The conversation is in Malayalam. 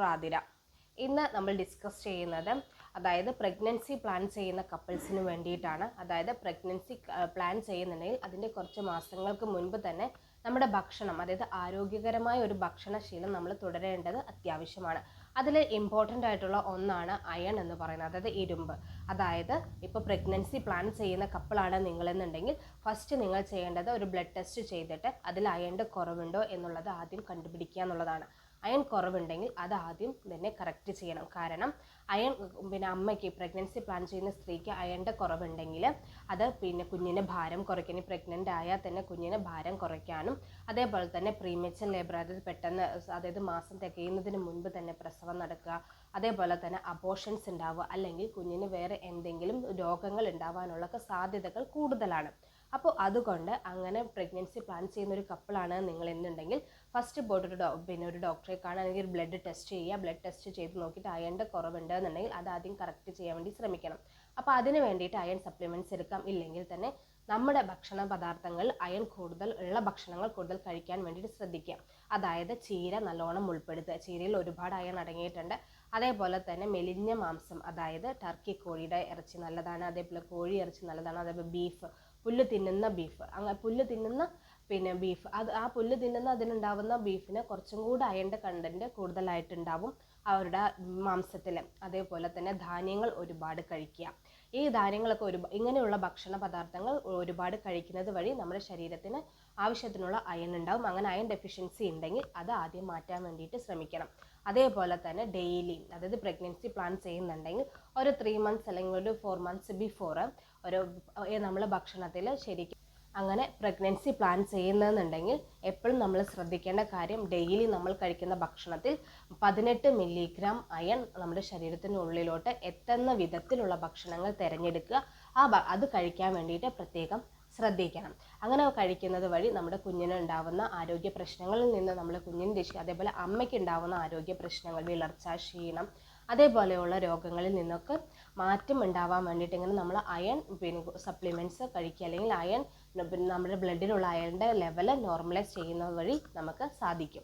ഡോക്ടർ ആതിര. ഇന്ന് നമ്മൾ ഡിസ്കസ് ചെയ്യുന്നത് അതായത് പ്രഗ്നൻസി പ്ലാൻ ചെയ്യുന്ന കപ്പിൾസിന് വേണ്ടിയിട്ടാണ്. അതായത് പ്രഗ്നൻസി പ്ലാൻ ചെയ്യുന്നുണ്ടെങ്കിൽ അതിൻ്റെ കുറച്ച് മാസങ്ങൾക്ക് മുൻപ് തന്നെ നമ്മുടെ ഭക്ഷണം, അതായത് ആരോഗ്യകരമായ ഒരു ഭക്ഷണശീലം നമ്മൾ തുടരേണ്ടത് അത്യാവശ്യമാണ്. അതിൽ ഇമ്പോർട്ടൻ്റ് ആയിട്ടുള്ള ഒന്നാണ് അയൺ എന്ന് പറയുന്നത്, അതായത് ഇരുമ്പ്. അതായത് ഇപ്പോൾ പ്രഗ്നൻസി പ്ലാൻ ചെയ്യുന്ന കപ്പിളാണ് നിങ്ങളെന്നുണ്ടെങ്കിൽ ഫസ്റ്റ് നിങ്ങൾ ചെയ്യേണ്ടത് ഒരു ബ്ലഡ് ടെസ്റ്റ് ചെയ്തിട്ട് അതിൽ അയണിൻ്റെ കുറവുണ്ടോ എന്നുള്ളത് ആദ്യം കണ്ടുപിടിക്കുക എന്നുള്ളതാണ്. അയൺ കുറവുണ്ടെങ്കിൽ അത് ആദ്യം തന്നെ കറക്റ്റ് ചെയ്യണം. കാരണം അയൺ അമ്മയ്ക്ക് പ്രഗ്നൻസി പ്ലാൻ ചെയ്യുന്ന സ്ത്രീക്ക് അയണിൻ്റെ കുറവുണ്ടെങ്കിൽ അത് കുഞ്ഞിന് ഭാരം കുറയ്ക്കാൻ, പ്രഗ്നൻ്റ് ആയാൽ തന്നെ കുഞ്ഞിന് ഭാരം കുറയ്ക്കാനും, അതേപോലെ തന്നെ പ്രീമേച്ചർ ലേബർ, അതായത് മാസം തികയുന്നതിന് മുൻപ് തന്നെ പ്രസവം നടക്കുക, അതേപോലെ തന്നെ അബോർഷൻസ് ഉണ്ടാവുക, അല്ലെങ്കിൽ കുഞ്ഞിന് വേറെ എന്തെങ്കിലും രോഗങ്ങൾ ഉണ്ടാവാനുള്ള സാധ്യതകൾ കൂടുതലാണ്. അപ്പോൾ അതുകൊണ്ട് അങ്ങനെ പ്രഗ്നൻസി പ്ലാൻ ചെയ്യുന്ന ഒരു കപ്പിളാണ് നിങ്ങൾ എന്നുണ്ടെങ്കിൽ ഫസ്റ്റ് പോയിട്ട് ഒരു ഡോക്ടറെ കാണുക, അല്ലെങ്കിൽ ഒരു ബ്ലഡ് ടെസ്റ്റ് ചെയ്യുക. ബ്ലഡ് ടെസ്റ്റ് ചെയ്ത് നോക്കിയിട്ട് അയണിൻ്റെ കുറവുണ്ട് എന്നുണ്ടെങ്കിൽ അത് ആദ്യം കറക്റ്റ് ചെയ്യാൻ വേണ്ടി ശ്രമിക്കണം. അപ്പോൾ അതിന് വേണ്ടിയിട്ട് അയൺ സപ്ലിമെൻറ്റ്സ് എടുക്കാം. ഇല്ലെങ്കിൽ തന്നെ നമ്മുടെ ഭക്ഷണ പദാർത്ഥങ്ങളിൽ അയൺ കൂടുതൽ ഉള്ള ഭക്ഷണങ്ങൾ കൂടുതൽ കഴിക്കാൻ വേണ്ടിയിട്ട് ശ്രദ്ധിക്കുക. അതായത് ചീര നല്ലോണം ഉൾപ്പെടുത്തുക. ചീരയിൽ ഒരുപാട് അയൺ അടങ്ങിയിട്ടുണ്ട്. അതേപോലെ തന്നെ മെലിഞ്ഞ മാംസം, അതായത് ടർക്കി കോഴിയുടെ ഇറച്ചി നല്ലതാണ്, അതേപോലെ കോഴി ഇറച്ചി നല്ലതാണ്, അതേപോലെ ബീഫ്, പുല്ല് തിന്നുന്ന ബീഫ്, അങ്ങനെ പുല്ല് തിന്നുന്ന ബീഫ്, ആ പുല്ല് തിന്നുന്ന അതിലുണ്ടാവുന്ന ബീഫിന് കുറച്ചും കൂടെ അയണിൻ്റെ കണ്ടൻറ്റ് കൂടുതലായിട്ടുണ്ടാവും അവരുടെ മാംസത്തിൽ. അതേപോലെ തന്നെ ധാന്യങ്ങൾ ഒരുപാട് കഴിക്കുക. ഈ ധാന്യങ്ങളൊക്കെ ഇങ്ങനെയുള്ള ഭക്ഷണ പദാർത്ഥങ്ങൾ ഒരുപാട് കഴിക്കുന്നത് വഴി നമ്മുടെ ശരീരത്തിന് ആവശ്യത്തിനുള്ള അയൺ ഉണ്ടാവും. അങ്ങനെ അയൺ ഡെഫിഷ്യൻസി ഉണ്ടെങ്കിൽ അത് ആദ്യം മാറ്റാൻ വേണ്ടിയിട്ട് ശ്രമിക്കണം. അതേപോലെ തന്നെ ഡെയിലി, അതായത് പ്രഗ്നൻസി പ്ലാൻ ചെയ്യുന്നുണ്ടെങ്കിൽ ഒരു 3 months അല്ലെങ്കിൽ ഒരു 4 months ബിഫോർ നമ്മൾ ഭക്ഷണത്തിൽ ശരിക്കും അങ്ങനെ പ്രഗ്നൻസി പ്ലാൻ ചെയ്യുന്നതെന്നുണ്ടെങ്കിൽ എപ്പോഴും നമ്മൾ ശ്രദ്ധിക്കേണ്ട കാര്യം, ഡെയിലി നമ്മൾ കഴിക്കുന്ന ഭക്ഷണത്തിൽ 18 milligram അയൺ നമ്മുടെ ശരീരത്തിനുള്ളിലോട്ട് എത്തുന്ന വിധത്തിലുള്ള ഭക്ഷണങ്ങൾ തിരഞ്ഞെടുക്കുക. അത് കഴിക്കാൻ വേണ്ടിയിട്ട് പ്രത്യേകം ശ്രദ്ധിക്കണം. അങ്ങനെ കഴിക്കുന്നത് വഴി നമ്മുടെ കുഞ്ഞിന് ഉണ്ടാവുന്ന ആരോഗ്യ പ്രശ്നങ്ങളിൽ നിന്ന് നമ്മൾ കുഞ്ഞിന് രക്ഷിക്കുക. അതേപോലെ അമ്മയ്ക്ക് ഉണ്ടാവുന്ന ആരോഗ്യ പ്രശ്നങ്ങൾ, വിളർച്ച, ക്ഷീണം, അതേപോലെയുള്ള രോഗങ്ങളിൽ നിന്നൊക്കെ മാറ്റം ഉണ്ടാവാൻ വേണ്ടിയിട്ട് ഇങ്ങനെ നമ്മൾ അയൺ സപ്ലിമെൻറ്റ്സ് കഴിക്കുക, അല്ലെങ്കിൽ അയൺ നമ്മുടെ ബ്ലഡിലുള്ള അയണിൻ്റെ ലെവൽ നോർമലൈസ് ചെയ്യുന്നത് വഴി നമുക്ക് സാധിക്കും.